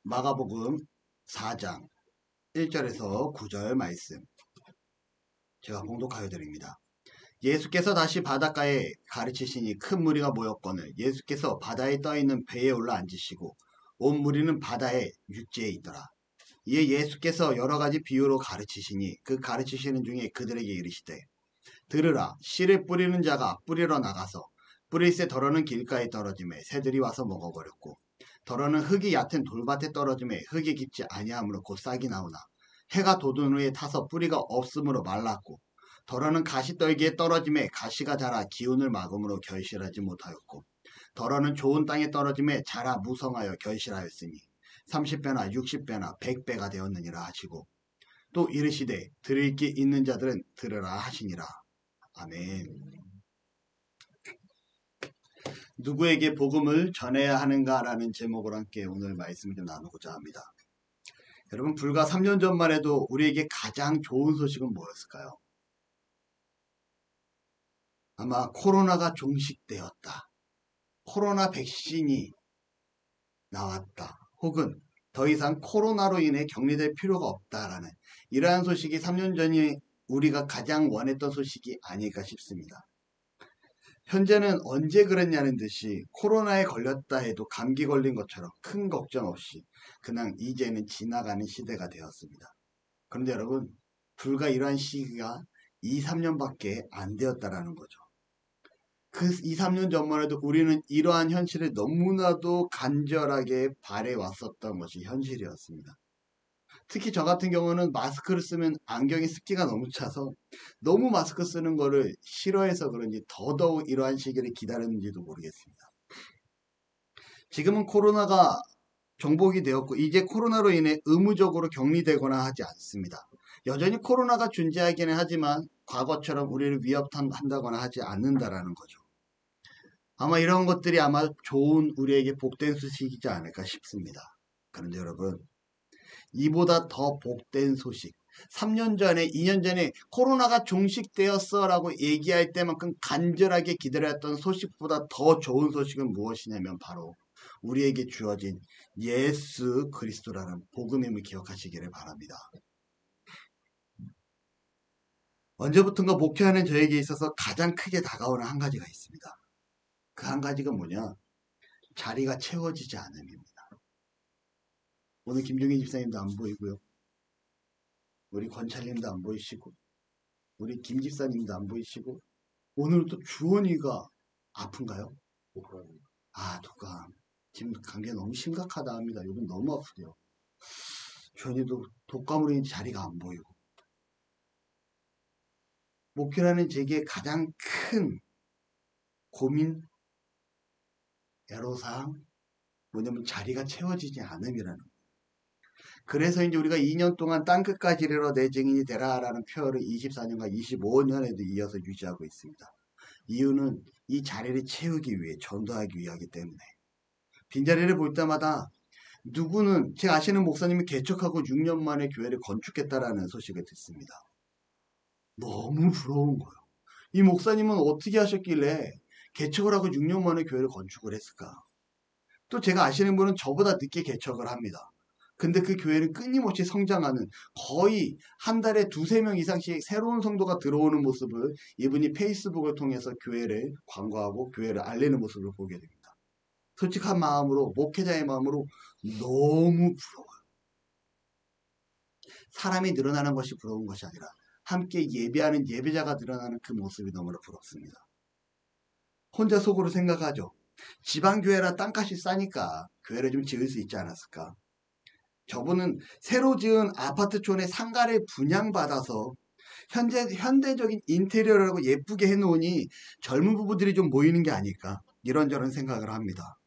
마가복음 4장 1절에서 9절 말씀 제가 봉독하여 드립니다. 예수께서 다시 바닷가에 가르치시니 큰 무리가 모였거늘 예수께서 바다에 떠있는 배에 올라 앉으시고 온 무리는 바다의 육지에 있더라. 이에 예수께서 여러 가지 비유로 가르치시니 그 가르치시는 중에 그들에게 이르시되 들으라, 씨를 뿌리는 자가 뿌리러 나가서 뿌릴새 덜어는 길가에 떨어지매 새들이 와서 먹어버렸고 덜어는 흙이 얕은 돌밭에 떨어지매 흙이 깊지 아니하므로 곧 싹이 나오나 해가 돋은 후에 타서 뿌리가 없으므로 말랐고 덜어는 가시떨기에 떨어지매 가시가 자라 기운을 막음으로 결실하지 못하였고 덜어는 좋은 땅에 떨어지매 자라 무성하여 결실하였으니 30배나 60배나 100배가 되었느니라 하시고 또 이르시되 들을 귀 있는 자들은 들으라 하시니라. 아멘. 누구에게 복음을 전해야 하는가라는 제목으로 함께 오늘 말씀을 좀 나누고자 합니다. 여러분, 불과 3년 전만 해도 우리에게 가장 좋은 소식은 뭐였을까요? 아마 코로나가 종식되었다. 코로나 백신이 나왔다. 혹은 더 이상 코로나로 인해 격리될 필요가 없다라는 이러한 소식이 3년 전에 우리가 가장 원했던 소식이 아닐까 싶습니다. 현재는 언제 그랬냐는 듯이 코로나에 걸렸다 해도 감기 걸린 것처럼 큰 걱정 없이 그냥 이제는 지나가는 시대가 되었습니다. 그런데 여러분, 불과 이러한 시기가 2, 3년밖에 안 되었다라는 거죠. 그 2, 3년 전만 해도 우리는 이러한 현실을 너무나도 간절하게 바래왔었던 것이 현실이었습니다. 특히 저 같은 경우는 마스크를 쓰면 안경에 습기가 너무 차서 너무 마스크 쓰는 거를 싫어해서 그런지 더더욱 이러한 시기를 기다렸는지도 모르겠습니다. 지금은 코로나가 정복이 되었고 이제 코로나로 인해 의무적으로 격리되거나 하지 않습니다. 여전히 코로나가 존재하기는 하지만 과거처럼 우리를 위협한다거나 하지 않는다라는 거죠. 아마 이런 것들이 아마 좋은 우리에게 복된 소식이지 않을까 싶습니다. 그런데 여러분, 이보다 더 복된 소식, 3년 전에 2년 전에 코로나가 종식되었어 라고 얘기할 때만큼 간절하게 기다렸던 소식보다 더 좋은 소식은 무엇이냐면 바로 우리에게 주어진 예수 그리스도라는 복음임을 기억하시기를 바랍니다. 언제부턴가 목회하는 저에게 있어서 가장 크게 다가오는 한 가지가 있습니다. 그 한 가지가 뭐냐? 자리가 채워지지 않음입니다. 오늘 김종인 집사님도 안 보이고요. 우리 권찰님도 안 보이시고 우리 김 집사님도 안 보이시고 오늘 또 주원이가 아픈가요? 독감. 지금 감기가 너무 심각하다 합니다. 요즘 너무 아프대요. 주원이도 독감으로 인해 자리가 안 보이고 목회라는 제게 가장 큰 고민, 애로사항 뭐냐면 자리가 채워지지 않음이라는 거예요. 그래서 이제 우리가 2년 동안 땅끝까지 이르러 내 증인이 되라라는 표현을 24년과 25년에도 이어서 유지하고 있습니다. 이유는 이 자리를 채우기 위해, 전도하기 위하기 때문에. 빈자리를 볼 때마다 누구는 제가 아시는 목사님이 개척하고 6년 만에 교회를 건축했다라는 소식을 듣습니다. 너무 부러운 거예요. 이 목사님은 어떻게 하셨길래 개척을 하고 6년 만에 교회를 건축을 했을까? 또 제가 아시는 분은 저보다 늦게 개척을 합니다. 근데 그 교회는 끊임없이 성장하는 거의 한 달에 2, 3명 이상씩 새로운 성도가 들어오는 모습을 이분이 페이스북을 통해서 교회를 광고하고 교회를 알리는 모습을 보게 됩니다. 솔직한 마음으로, 목회자의 마음으로 너무 부러워요. 사람이 늘어나는 것이 부러운 것이 아니라 함께 예배하는 예배자가 늘어나는 그 모습이 너무나 부럽습니다. 혼자 속으로 생각하죠. 지방교회라 땅값이 싸니까 교회를 좀 지을 수 있지 않았을까? 저분은 새로 지은 아파트촌에 상가를 분양받아서 현대적인 인테리어라고 예쁘게 해놓으니 젊은 부부들이 좀 모이는 게 아닐까? 이런저런 생각을 합니다.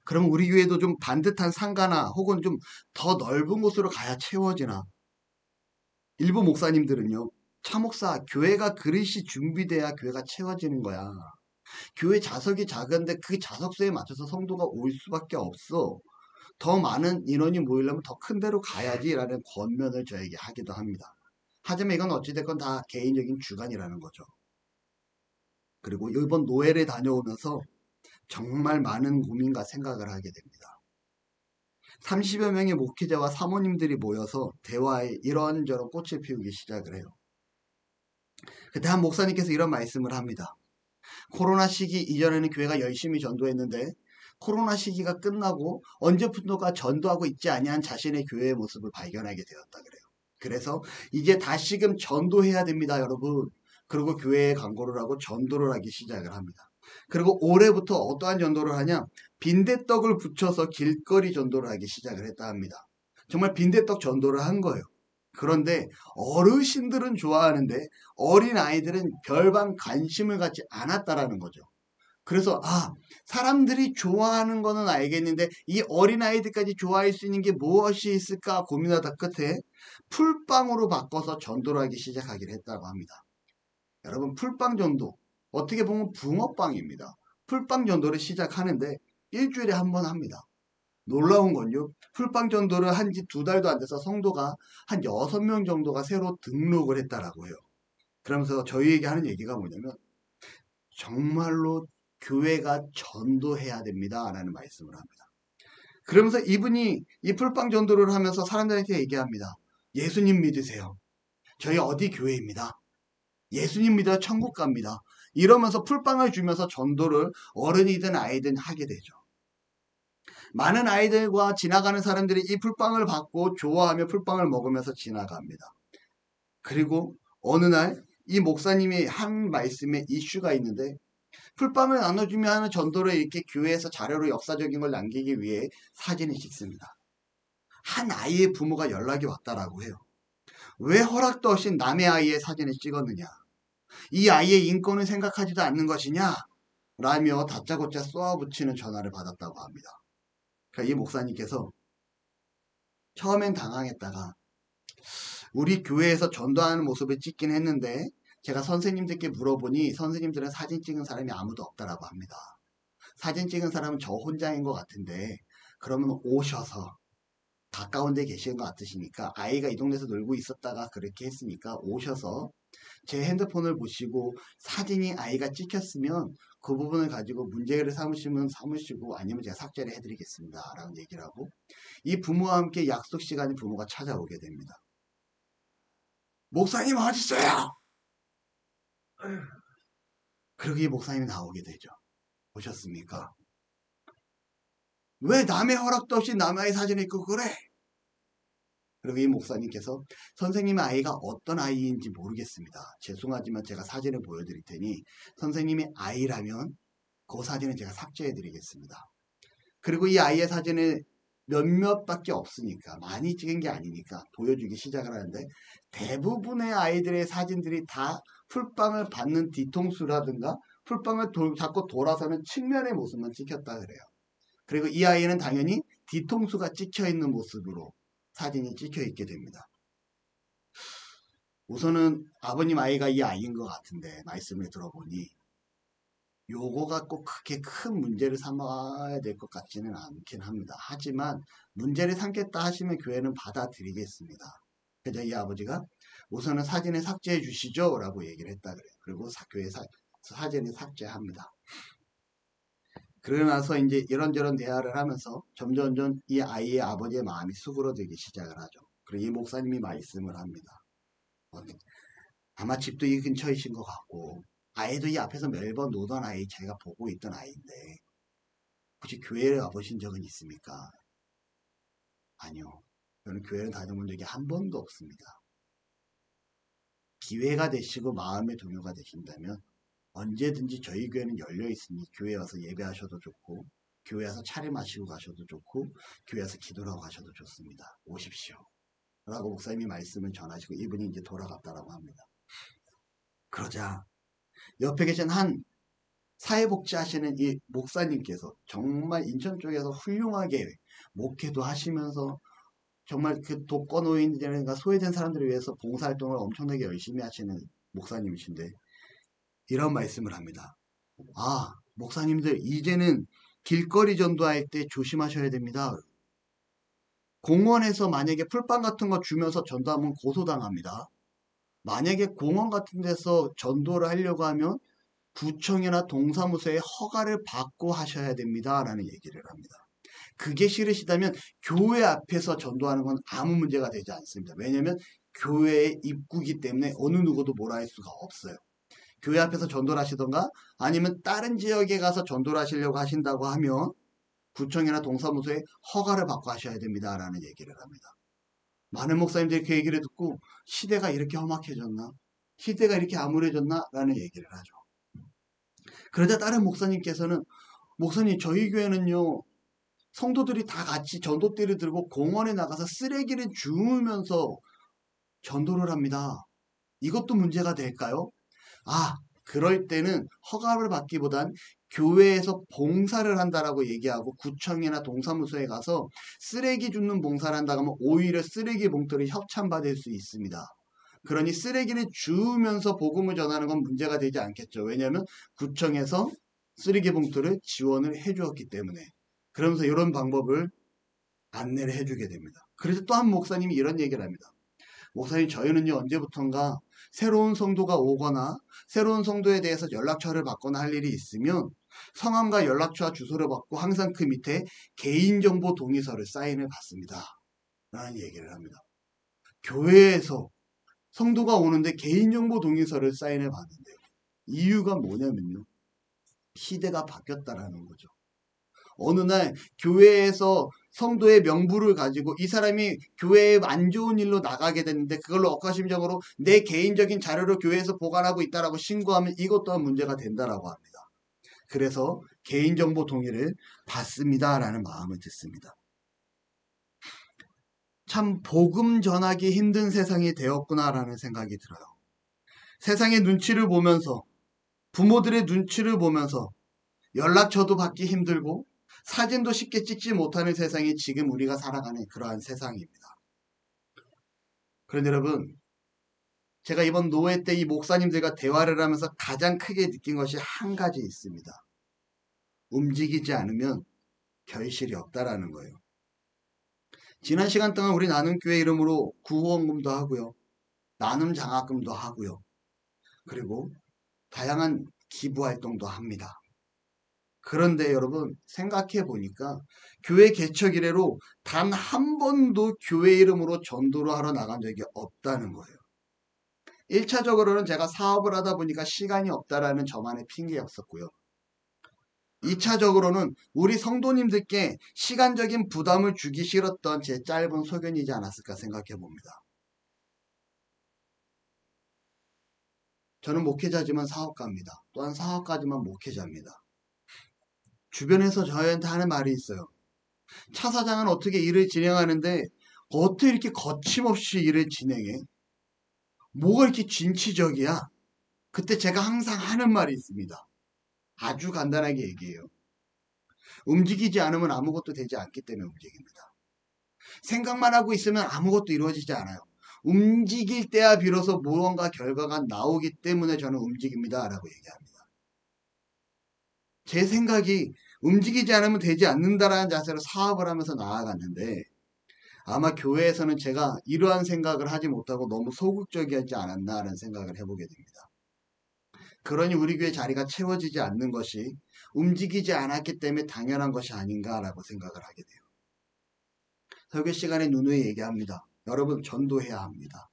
그럼 우리 교회도 좀 반듯한 상가나 혹은 좀 더 넓은 곳으로 가야 채워지나? 일부 목사님들은요. 차 목사, 교회가 그릇이 준비돼야 교회가 채워지는 거야. 교회 좌석이 작은데 그 좌석수에 맞춰서 성도가 올 수밖에 없어. 더 많은 인원이 모이려면 더 큰 데로 가야지라는 권면을 저에게 하기도 합니다. 하지만 이건 어찌됐건 다 개인적인 주관이라는 거죠. 그리고 이번 노예를 다녀오면서 정말 많은 고민과 생각을 하게 됩니다. 30여 명의 목회자와 사모님들이 모여서 대화에 이런저런 꽃을 피우기 시작을 해요. 그때 한 목사님께서 이런 말씀을 합니다. 코로나 시기 이전에는 교회가 열심히 전도했는데 코로나 시기가 끝나고 언제부턴가 전도하고 있지 아니한 자신의 교회의 모습을 발견하게 되었다 그래요. 그래서 이제 다시금 전도해야 됩니다, 여러분. 그리고 교회에 광고를 하고 전도를 하기 시작을 합니다. 그리고 올해부터 어떠한 전도를 하냐? 빈대떡을 붙여서 길거리 전도를 하기 시작을 했다 합니다. 정말 빈대떡 전도를 한 거예요. 그런데 어르신들은 좋아하는데 어린아이들은 별반 관심을 갖지 않았다라는 거죠. 그래서 사람들이 좋아하는 거는 알겠는데 이 어린아이들까지 좋아할 수 있는 게 무엇이 있을까 고민하다 끝에 풀빵으로 바꿔서 전도를 하기 시작하기로 했다고 합니다. 여러분, 풀빵 전도 어떻게 보면 붕어빵입니다. 풀빵 전도를 시작하는데 일주일에 한 번 합니다. 놀라운 건요, 풀빵 전도를 한 지 2달도 안 돼서 성도가 한 6명 정도가 새로 등록을 했다라고 해요. 그러면서 저희에게 하는 얘기가 뭐냐면 정말로 교회가 전도해야 됩니다 라는 말씀을 합니다. 그러면서 이분이 이 풀빵 전도를 하면서 사람들한테 얘기합니다. 예수님 믿으세요. 저희 어디 교회입니다. 예수님 믿어 천국 갑니다. 이러면서 풀빵을 주면서 전도를 어른이든 아이든 하게 되죠. 많은 아이들과 지나가는 사람들이 이 풀빵을 받고 좋아하며 풀빵을 먹으면서 지나갑니다. 그리고 어느 날 이 목사님이 한 말씀에 이슈가 있는데 풀빵을 나눠주며 하는 전도를 이렇게 교회에서 자료로 역사적인 걸 남기기 위해 사진을 찍습니다. 한 아이의 부모가 연락이 왔다라고 해요. 왜 허락도 없이 남의 아이의 사진을 찍었느냐? 이 아이의 인권을 생각하지도 않는 것이냐? 라며 다짜고짜 쏘아붙이는 전화를 받았다고 합니다. 그러니까 이 목사님께서 처음엔 당황했다가 우리 교회에서 전도하는 모습을 찍긴 했는데 제가 선생님들께 물어보니 선생님들은 사진 찍은 사람이 아무도 없다라고 합니다. 사진 찍은 사람은 저 혼자인 것 같은데 그러면 오셔서 가까운 데 계시는 것 같으시니까 아이가 이 동네에서 놀고 있었다가 그렇게 했으니까 오셔서 제 핸드폰을 보시고 사진이 아이가 찍혔으면 그 부분을 가지고 문제를 삼으시면 삼으시고 아니면 제가 삭제를 해드리겠습니다 라는 얘기를 하고 이 부모와 함께 약속 시간에 부모가 찾아오게 됩니다. 목사님 어디 있어요? 그리고 이 목사님이 나오게 되죠. 보셨습니까? 왜 남의 허락도 없이 남의 아이 사진을 입고 그래? 그리고 이 목사님께서 선생님의 아이가 어떤 아이인지 모르겠습니다. 죄송하지만 제가 사진을 보여드릴 테니 선생님의 아이라면 그 사진을 제가 삭제해 드리겠습니다. 그리고 이 아이의 사진을 몇몇밖에 없으니까 많이 찍은 게 아니니까 보여주기 시작을 하는데 대부분의 아이들의 사진들이 다 풀빵을 받는 뒤통수라든가 풀빵을 잡고 돌아서는 측면의 모습만 찍혔다 그래요. 그리고 이 아이는 당연히 뒤통수가 찍혀 있는 모습으로 사진이 찍혀 있게 됩니다. 우선은 아버님 아이가 이 아이인 것 같은데 말씀을 들어보니 요거 갖고 크게 큰 문제를 삼아야 될 것 같지는 않긴 합니다. 하지만 문제를 삼겠다 하시면 교회는 받아들이겠습니다. 그래서 이 아버지가 우선은 사진을 삭제해 주시죠 라고 얘기를 했다 그래요. 그리고 교회 사진을 삭제합니다. 그러고 나서 이제 이런저런 대화를 하면서 점점점 이 아이의 아버지의 마음이 수그러들기 시작을 하죠. 그리고 이 목사님이 말씀을 합니다. 아마 집도 이 근처이신 것 같고 아이도 이 앞에서 매번 노던 아이 제가 보고 있던 아이인데 혹시 교회를 와보신 적은 있습니까? 아니요. 저는 교회를 다녀본 적이 한 번도 없습니다. 기회가 되시고 마음의 동요가 되신다면 언제든지 저희 교회는 열려 있으니 교회 와서 예배하셔도 좋고 교회 와서 차례 마시고 가셔도 좋고 교회 와서 기도를 하고 가셔도 좋습니다. 오십시오. 라고 목사님이 말씀을 전하시고 이분이 이제 돌아갔다라고 합니다. 그러자 옆에 계신 한 사회복지 하시는 이 목사님께서 정말 인천 쪽에서 훌륭하게 목회도 하시면서 정말 그 독거노인들이나 소외된 사람들을 위해서 봉사활동을 엄청나게 열심히 하시는 목사님이신데 이런 말씀을 합니다. 목사님들 이제는 길거리 전도할 때 조심하셔야 됩니다. 공원에서 만약에 풀빵 같은 거 주면서 전도하면 고소당합니다. 만약에 공원 같은 데서 전도를 하려고 하면 구청이나 동사무소에 허가를 받고 하셔야 됩니다. 라는 얘기를 합니다. 그게 싫으시다면 교회 앞에서 전도하는 건 아무 문제가 되지 않습니다. 왜냐하면 교회의 입구이기 때문에 어느 누구도 뭐라 할 수가 없어요. 교회 앞에서 전도를 하시던가 아니면 다른 지역에 가서 전도를 하시려고 하신다고 하면 구청이나 동사무소에 허가를 받고 하셔야 됩니다 라는 얘기를 합니다. 많은 목사님들이 그 얘기를 듣고 시대가 이렇게 험악해졌나? 시대가 이렇게 암울해졌나? 라는 얘기를 하죠. 그러자 다른 목사님께서는 목사님 저희 교회는요 성도들이 다 같이 전도대를 들고 공원에 나가서 쓰레기를 주우면서 전도를 합니다. 이것도 문제가 될까요? 그럴 때는 허가를 받기보단 교회에서 봉사를 한다라고 얘기하고 구청이나 동사무소에 가서 쓰레기 줍는 봉사를 한다고 하면 오히려 쓰레기 봉투를 협찬받을 수 있습니다. 그러니 쓰레기를 주우면서 복음을 전하는 건 문제가 되지 않겠죠. 왜냐하면 구청에서 쓰레기 봉투를 지원을 해주었기 때문에. 그러면서 이런 방법을 안내를 해주게 됩니다. 그래서 또 한 목사님이 이런 얘기를 합니다. 목사님 저희는요 언제부턴가 새로운 성도가 오거나 새로운 성도에 대해서 연락처를 받거나 할 일이 있으면 성함과 연락처와 주소를 받고 항상 그 밑에 개인정보 동의서를 사인을 받습니다. 라는 얘기를 합니다. 교회에서 성도가 오는데 개인정보 동의서를 사인을 받는데요. 이유가 뭐냐면요. 시대가 바뀌었다라는 거죠. 어느 날 교회에서 성도의 명부를 가지고 이 사람이 교회에 안 좋은 일로 나가게 됐는데 그걸로 억하심정으로 내 개인적인 자료를 교회에서 보관하고 있다라고 신고하면 이것 또한 문제가 된다라고 합니다. 그래서 개인정보 동의를 받습니다라는 마음을 듣습니다. 참 복음 전하기 힘든 세상이 되었구나라는 생각이 들어요. 세상의 눈치를 보면서 부모들의 눈치를 보면서 연락처도 받기 힘들고 사진도 쉽게 찍지 못하는 세상이 지금 우리가 살아가는 그러한 세상입니다. 그런데 여러분 제가 이번 노회 때 이 목사님들과 대화를 하면서 가장 크게 느낀 것이 한 가지 있습니다. 움직이지 않으면 결실이 없다라는 거예요. 지난 시간 동안 우리 나눔교회 이름으로 구호원금도 하고요. 나눔 장학금도 하고요. 그리고 다양한 기부활동도 합니다. 그런데 여러분 생각해 보니까 교회 개척 이래로 단 한 번도 교회 이름으로 전도를 하러 나간 적이 없다는 거예요. 1차적으로는 제가 사업을 하다 보니까 시간이 없다라는 저만의 핑계였었고요. 2차적으로는 우리 성도님들께 시간적인 부담을 주기 싫었던 제 짧은 소견이지 않았을까 생각해 봅니다. 저는 목회자지만 사업가입니다. 또한 사업가지만 목회자입니다. 주변에서 저희한테 하는 말이 있어요. 차 사장은 어떻게 일을 진행하는데 어떻게 이렇게 거침없이 일을 진행해? 뭐가 이렇게 진취적이야? 그때 제가 항상 하는 말이 있습니다. 아주 간단하게 얘기해요. 움직이지 않으면 아무것도 되지 않기 때문에 움직입니다. 생각만 하고 있으면 아무것도 이루어지지 않아요. 움직일 때야 비로소 무언가 결과가 나오기 때문에 저는 움직입니다. 라고 얘기합니다. 제 생각이 움직이지 않으면 되지 않는다라는 자세로 사업을 하면서 나아갔는데 아마 교회에서는 제가 이러한 생각을 하지 못하고 너무 소극적이지 않았나라는 생각을 해보게 됩니다. 그러니 우리 교회 자리가 채워지지 않는 것이 움직이지 않았기 때문에 당연한 것이 아닌가라고 생각을 하게 돼요. 설교 시간에 누누이 얘기합니다. 여러분 전도해야 합니다.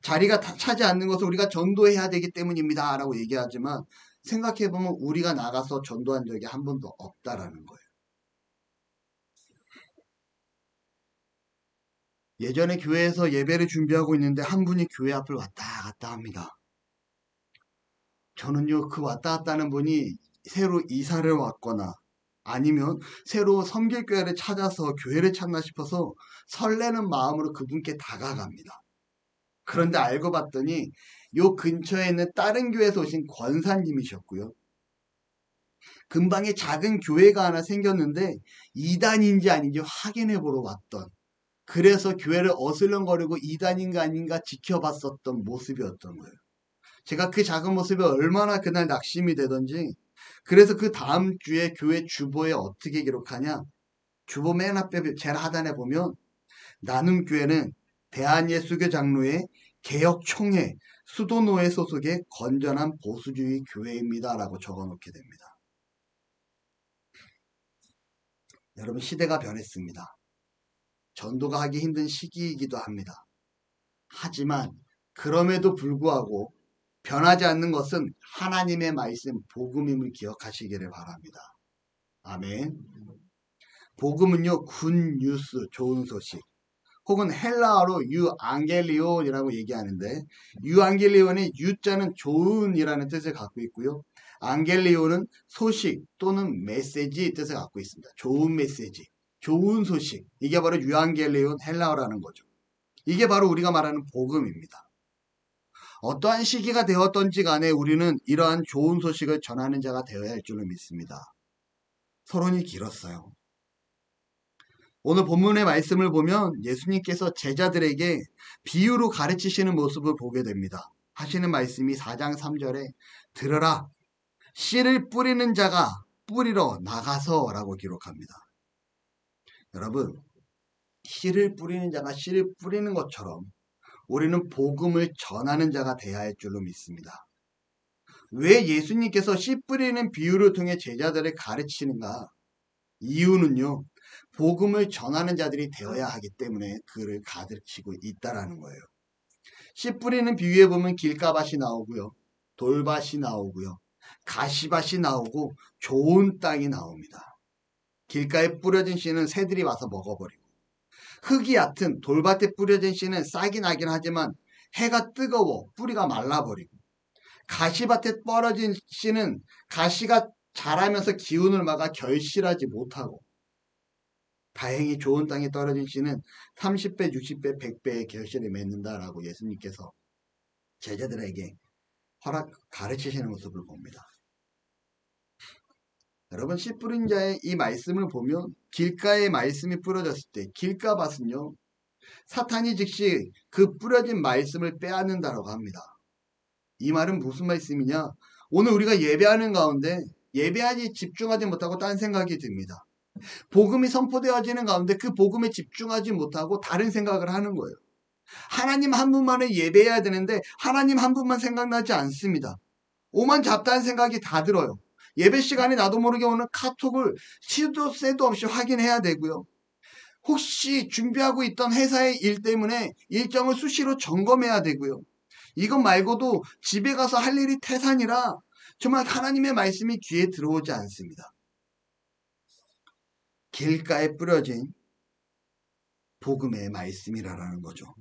자리가 차지 않는 것을 우리가 전도해야 되기 때문입니다. 라고 얘기하지만 생각해보면 우리가 나가서 전도한 적이 한 번도 없다라는 거예요. 예전에 교회에서 예배를 준비하고 있는데 한 분이 교회 앞을 왔다 갔다 합니다. 저는요 그 왔다 갔다 하는 분이 새로 이사를 왔거나 아니면 새로 성결교회를 찾아서 교회를 찾나 싶어서 설레는 마음으로 그분께 다가갑니다. 그런데 알고 봤더니 요 근처에 있는 다른 교회에서 오신 권사님이셨고요. 근방에 작은 교회가 하나 생겼는데 이단인지 아닌지 확인해 보러 왔던, 그래서 교회를 어슬렁거리고 이단인가 아닌가 지켜봤었던 모습이었던 거예요. 제가 그 작은 모습에 얼마나 그날 낙심이 되던지, 그래서 그 다음 주에 교회 주보에 어떻게 기록하냐, 주보 맨 앞에 제일 하단에 보면 나눔교회는 대한예수교 장로회 개혁총회 수도노회 소속의 건전한 보수주의 교회입니다 라고 적어놓게 됩니다. 여러분, 시대가 변했습니다. 전도가 하기 힘든 시기이기도 합니다. 하지만 그럼에도 불구하고 변하지 않는 것은 하나님의 말씀, 복음임을 기억하시기를 바랍니다. 아멘. 복음은요, 굿뉴스, 좋은 소식. 혹은 헬라어로 유앙겔리온이라고 얘기하는데, 유앙겔리온의 유자는 좋은이라는 뜻을 갖고 있고요. 앙겔리온은 소식 또는 메시지 뜻을 갖고 있습니다. 좋은 메시지, 좋은 소식. 이게 바로 유앙겔리온 헬라어라는 거죠. 이게 바로 우리가 말하는 복음입니다. 어떠한 시기가 되었던지 간에 우리는 이러한 좋은 소식을 전하는 자가 되어야 할 줄로 믿습니다. 서론이 길었어요. 오늘 본문의 말씀을 보면 예수님께서 제자들에게 비유로 가르치시는 모습을 보게 됩니다. 하시는 말씀이 4장 3절에 들으라, 씨를 뿌리는 자가 뿌리러 나가서 라고 기록합니다. 여러분, 씨를 뿌리는 자가 씨를 뿌리는 것처럼 우리는 복음을 전하는 자가 되어야 할 줄로 믿습니다. 왜 예수님께서 씨 뿌리는 비유를 통해 제자들을 가르치는가? 이유는요, 복음을 전하는 자들이 되어야 하기 때문에 그를 가르치고 있다라는 거예요. 씨 뿌리는 비유에 보면 길가밭이 나오고요, 돌밭이 나오고요, 가시밭이 나오고 좋은 땅이 나옵니다. 길가에 뿌려진 씨는 새들이 와서 먹어버리고, 흙이 얕은 돌밭에 뿌려진 씨는 싹이 나긴 하지만 해가 뜨거워 뿌리가 말라버리고, 가시밭에 떨어진 씨는 가시가 자라면서 기운을 막아 결실하지 못하고, 다행히 좋은 땅에 떨어진 씨는 30배, 60배, 100배의 결실을 맺는다라고 예수님께서 제자들에게 가르치시는 모습을 봅니다. 여러분, 씨 뿌린 자의 이 말씀을 보면 길가에 말씀이 뿌려졌을 때 길가밭은요, 사탄이 즉시 그 뿌려진 말씀을 빼앗는다라고 합니다. 이 말은 무슨 말씀이냐? 오늘 우리가 예배하는 가운데 예배하지 집중하지 못하고 딴 생각이 듭니다. 복음이 선포되어지는 가운데 그 복음에 집중하지 못하고 다른 생각을 하는 거예요. 하나님 한 분만을 예배해야 되는데 하나님 한 분만 생각나지 않습니다. 오만 잡다한 생각이 다 들어요. 예배 시간에 나도 모르게 오는 카톡을 시도 새도 없이 확인해야 되고요. 혹시 준비하고 있던 회사의 일 때문에 일정을 수시로 점검해야 되고요. 이것 말고도 집에 가서 할 일이 태산이라 정말 하나님의 말씀이 귀에 들어오지 않습니다. 길가에 뿌려진 복음의 말씀이라는 거죠.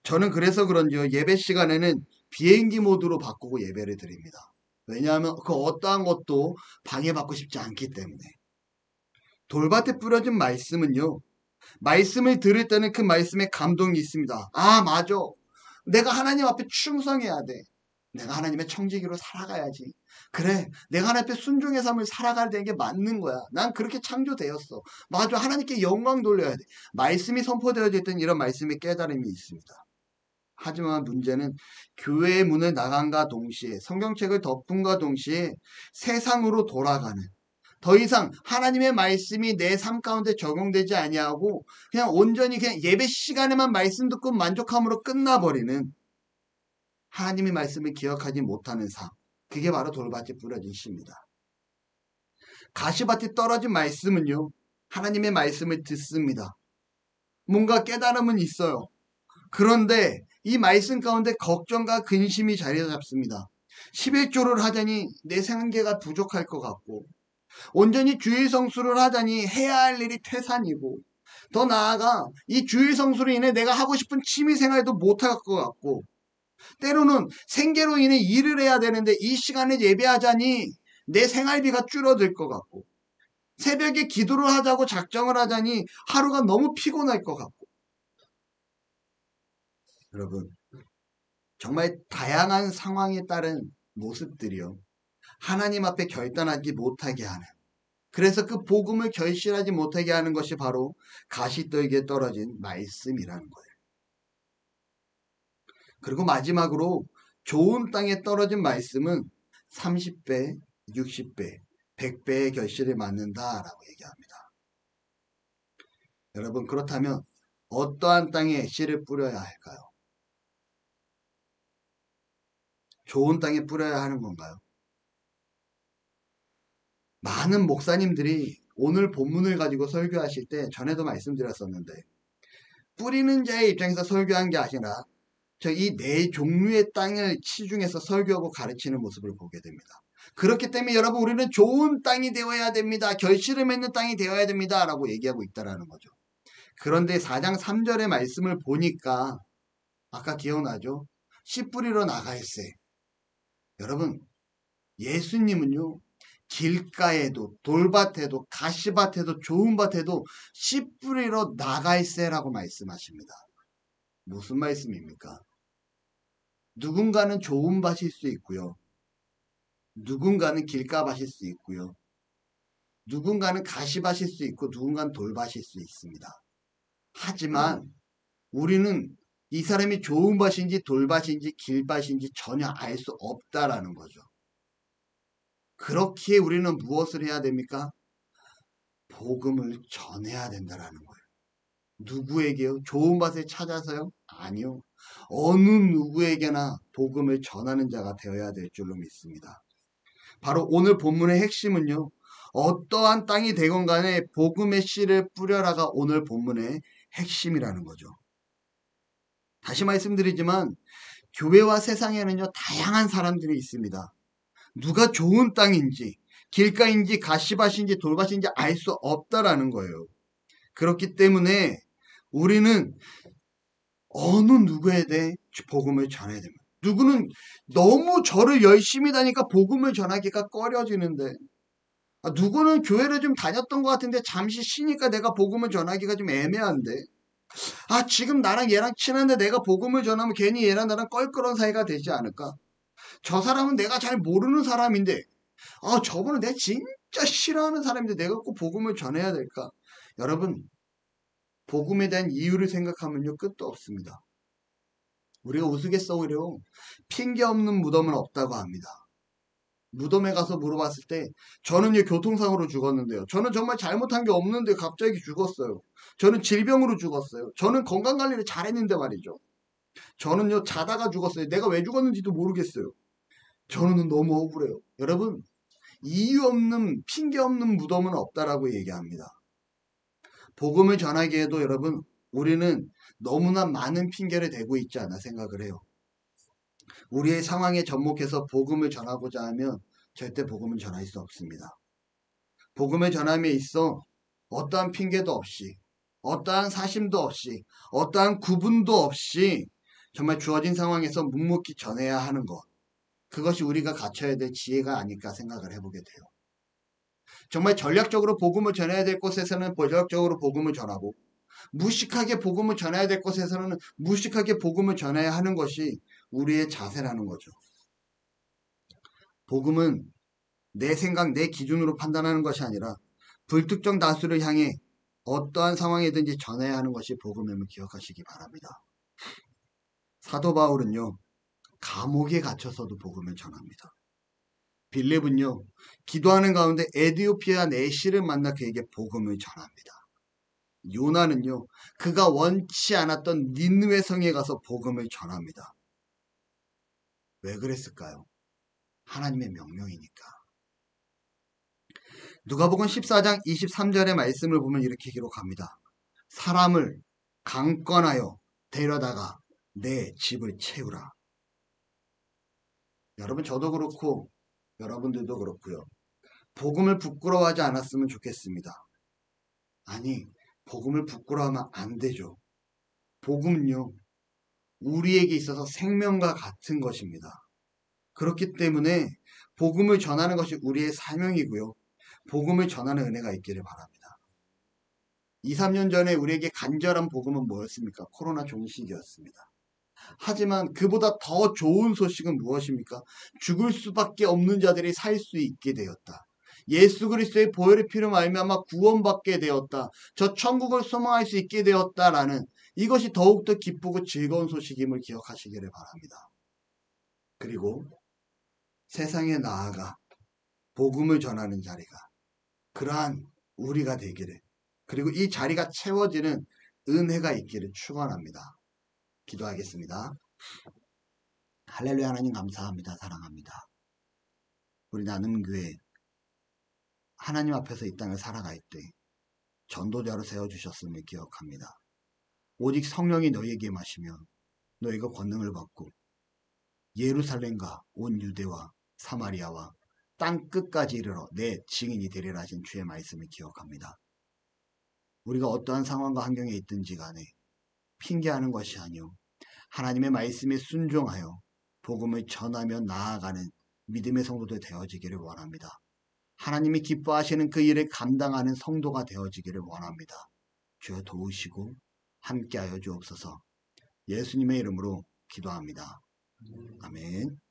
저는 그래서 그런지요, 예배 시간에는 비행기 모드로 바꾸고 예배를 드립니다. 왜냐하면 그 어떠한 것도 방해받고 싶지 않기 때문에. 돌밭에 뿌려진 말씀은요, 말씀을 들을 때는 그 말씀에 감동이 있습니다. 아, 맞아. 내가 하나님 앞에 충성해야 돼. 내가 하나님의 청지기로 살아가야지. 그래, 내가 하나님 앞에 순종의 삶을 살아가야 되는 게 맞는 거야. 난 그렇게 창조되었어. 맞아, 하나님께 영광 돌려야 돼. 말씀이 선포되어질 때는 이런 말씀의 깨달음이 있습니다. 하지만 문제는 교회의 문을 나간과 동시에, 성경책을 덮음과 동시에 세상으로 돌아가는, 더 이상 하나님의 말씀이 내 삶 가운데 적용되지 아니하고 그냥 온전히 그냥 예배 시간에만 말씀 듣고 만족함으로 끝나버리는, 하나님의 말씀을 기억하지 못하는 삶, 그게 바로 돌밭에 뿌려진 씨입니다. 가시밭에 떨어진 말씀은요, 하나님의 말씀을 듣습니다. 뭔가 깨달음은 있어요. 그런데 이 말씀 가운데 걱정과 근심이 자리 잡습니다. 11조를 하자니 내 생계가 부족할 것 같고, 온전히 주일 성수를 하자니 해야 할 일이 태산이고, 더 나아가 이 주일 성수로 인해 내가 하고 싶은 취미생활도 못할 것 같고, 때로는 생계로 인해 일을 해야 되는데 이 시간에 예배하자니 내 생활비가 줄어들 것 같고, 새벽에 기도를 하자고 작정을 하자니 하루가 너무 피곤할 것 같고. 여러분, 정말 다양한 상황에 따른 모습들이요, 하나님 앞에 결단하지 못하게 하는, 그래서 그 복음을 결실하지 못하게 하는 것이 바로 가시떨기에 떨어진 말씀이라는 거예요. 그리고 마지막으로 좋은 땅에 떨어진 말씀은 30배, 60배, 100배의 결실을 맞는다라고 얘기합니다. 여러분, 그렇다면 어떠한 땅에 씨를 뿌려야 할까요? 좋은 땅에 뿌려야 하는 건가요? 많은 목사님들이 오늘 본문을 가지고 설교하실 때 전에도 말씀드렸었는데 뿌리는 자의 입장에서 설교한 게 아니라 저 이 네 종류의 땅을 치중해서 설교하고 가르치는 모습을 보게 됩니다. 그렇기 때문에 여러분 우리는 좋은 땅이 되어야 됩니다. 결실을 맺는 땅이 되어야 됩니다. 라고 얘기하고 있다라는 거죠. 그런데 4장 3절의 말씀을 보니까 아까 기억나죠? 씨 뿌리러 나갈세. 여러분 예수님은요. 길가에도 돌밭에도 가시밭에도 좋은 밭에도 씨 뿌리러 나갈세라고 말씀하십니다. 무슨 말씀입니까? 누군가는 좋은 밭일 수 있고요. 누군가는 길가밭일 수 있고요. 누군가는 가시밭일 수 있고 누군가는 돌밭일 수 있습니다. 하지만 우리는 이 사람이 좋은 밭인지 돌밭인지 길밭인지 전혀 알 수 없다라는 거죠. 그렇기에 우리는 무엇을 해야 됩니까? 복음을 전해야 된다라는 거예요. 누구에게요? 좋은 밭을 찾아서요? 아니요. 어느 누구에게나 복음을 전하는 자가 되어야 될 줄로 믿습니다. 바로 오늘 본문의 핵심은요. 어떠한 땅이 되건 간에 복음의 씨를 뿌려라가 오늘 본문의 핵심이라는 거죠. 다시 말씀드리지만 교회와 세상에는요. 다양한 사람들이 있습니다. 누가 좋은 땅인지 길가인지 가시밭인지 돌밭인지 알 수 없다라는 거예요. 그렇기 때문에 우리는 어느 누구에 대해 복음을 전해야 됩니다. 누구는 너무 저를 열심히 다니까 복음을 전하기가 꺼려지는데 누구는 교회를 좀 다녔던 것 같은데 잠시 쉬니까 내가 복음을 전하기가 좀 애매한데 지금 나랑 얘랑 친한데 내가 복음을 전하면 괜히 얘랑 나랑 껄끄러운 사이가 되지 않을까? 저 사람은 내가 잘 모르는 사람인데 저분은 내가 진짜 싫어하는 사람인데 내가 꼭 복음을 전해야 될까? 여러분 복음에 대한 이유를 생각하면요 끝도 없습니다. 우리가 우스갯소리로 핑계 없는 무덤은 없다고 합니다. 무덤에 가서 물어봤을 때 저는요 교통사고로 죽었는데요. 저는 정말 잘못한 게 없는데 갑자기 죽었어요. 저는 질병으로 죽었어요. 저는 건강관리를 잘했는데 말이죠. 저는요 자다가 죽었어요. 내가 왜 죽었는지도 모르겠어요. 저는 너무 억울해요. 여러분 이유 없는 핑계 없는 무덤은 없다라고 얘기합니다. 복음을 전하기에도 여러분 우리는 너무나 많은 핑계를 대고 있지 않아 생각을 해요. 우리의 상황에 접목해서 복음을 전하고자 하면 절대 복음을 전할 수 없습니다. 복음을 전함에 있어 어떠한 핑계도 없이 어떠한 사심도 없이 어떠한 구분도 없이 정말 주어진 상황에서 묵묵히 전해야 하는 것, 그것이 우리가 갖춰야 될 지혜가 아닐까 생각을 해보게 돼요. 정말 전략적으로 복음을 전해야 될 곳에서는 전략적으로 복음을 전하고 무식하게 복음을 전해야 될 곳에서는 무식하게 복음을 전해야 하는 것이 우리의 자세라는 거죠. 복음은 내 생각, 내 기준으로 판단하는 것이 아니라 불특정 다수를 향해 어떠한 상황이든지 전해야 하는 것이 복음임을 기억하시기 바랍니다. 사도 바울은요, 감옥에 갇혀서도 복음을 전합니다. 빌립은요, 기도하는 가운데 에디오피아 내시를 만나 그에게 복음을 전합니다. 요나는요, 그가 원치 않았던 니느웨 성에 가서 복음을 전합니다. 왜 그랬을까요? 하나님의 명령이니까. 누가복음 14장 23절의 말씀을 보면 이렇게 기록합니다. 사람을 강권하여 데려다가 내 집을 채우라. 여러분 저도 그렇고 여러분들도 그렇고요. 복음을 부끄러워하지 않았으면 좋겠습니다. 아니, 복음을 부끄러워하면 안 되죠. 복음은요, 우리에게 있어서 생명과 같은 것입니다. 그렇기 때문에 복음을 전하는 것이 우리의 사명이고요. 복음을 전하는 은혜가 있기를 바랍니다. 2, 3년 전에 우리에게 간절한 복음은 뭐였습니까? 코로나 종식이었습니다. 하지만 그보다 더 좋은 소식은 무엇입니까? 죽을 수밖에 없는 자들이 살 수 있게 되었다. 예수 그리스도의 보혈의 피로 말미암아 구원받게 되었다. 저 천국을 소망할 수 있게 되었다라는 이것이 더욱더 기쁘고 즐거운 소식임을 기억하시기를 바랍니다. 그리고 세상에 나아가 복음을 전하는 자리가 그러한 우리가 되기를, 그리고 이 자리가 채워지는 은혜가 있기를 축원합니다. 기도하겠습니다. 할렐루야. 하나님 감사합니다. 사랑합니다. 우리 나눔교회 하나님 앞에서 이 땅을 살아갈 때 전도자로 세워주셨음을 기억합니다. 오직 성령이 너희에게 임하시면 너희가 권능을 받고 예루살렘과 온 유대와 사마리아와 땅 끝까지 이르러 내 증인이 되리라 하신 주의 말씀을 기억합니다. 우리가 어떠한 상황과 환경에 있든지 간에 핑계하는 것이 아니요 하나님의 말씀에 순종하여 복음을 전하며 나아가는 믿음의 성도들 되어지기를 원합니다. 하나님이 기뻐하시는 그 일을 감당하는 성도가 되어지기를 원합니다. 주여 도우시고 함께하여 주옵소서. 예수님의 이름으로 기도합니다. 아멘.